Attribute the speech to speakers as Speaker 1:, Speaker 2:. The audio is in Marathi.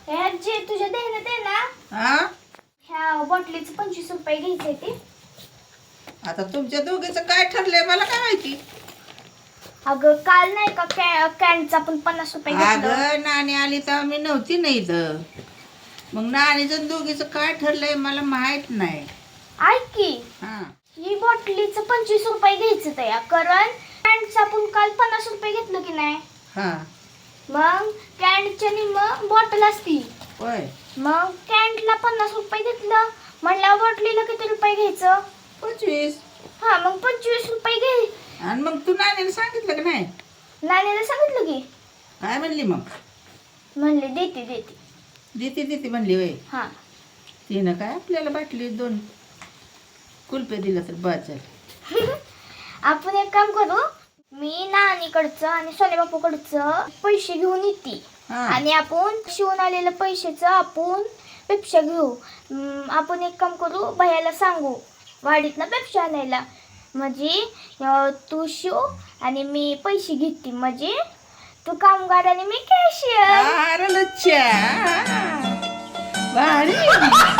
Speaker 1: यार जे तुझ्या देण्यात आहे ना
Speaker 2: हा
Speaker 1: ह्या बॉटलीचं 25 रुपये घ्यायचे ते.
Speaker 2: आता तुमच्या दोघीचं काय ठरलंय मला काय माहिती.
Speaker 1: अगं काल नाही का कॅनचा पण 50 रुपये घेतलं.
Speaker 2: अगं नाणी आली तर मी नव्हती नाही इथं. मग नाणीचं दोघीचं काय ठरलंय मला माहित नाही.
Speaker 1: ऐक की
Speaker 2: हा
Speaker 1: ही बॉटलीचं 25 रुपये घ्यायचं तया, कारण कॅनचं आपण काल 50 रुपये घेतलं की नाही.
Speaker 2: हा
Speaker 1: मग कॅनच्या निम्म बॉटल असती.
Speaker 2: होय
Speaker 1: मग कॅनला 50 रुपये घेतलं म्हणल्यावर बॉटलीला किती रुपये घ्यायचं?
Speaker 2: 25.
Speaker 1: हा मग 25 रुपये घे.
Speaker 2: आणि मग तू नाणीला सांगितलं का नाही.
Speaker 1: नानीला सांगितलं की.
Speaker 2: काय म्हणली मग.
Speaker 1: म्हणले देते देते.
Speaker 2: देते देते म्हणली वय.
Speaker 1: हा
Speaker 2: तिनं काय आपल्याला बाटली 2 कुल्पे दिलं तर बस झालं.
Speaker 1: आपण एक काम करू, मी नानीकडचं आणि सोने बापूकडचं पैसे घेऊन येते
Speaker 2: हा
Speaker 1: आणि आपण शिवून आलेल्या पैशाचं आपण पेप्स्या घेऊ. आपण एक काम करू, भैयाला सांगू वाडीतनं पेप्स्या आणायला. म्हणजे तू शिव आणि मी पैसे घेते, म्हणजे तू कामगार आणि मी कॅशियर.
Speaker 2: अरे लच्छा भारी.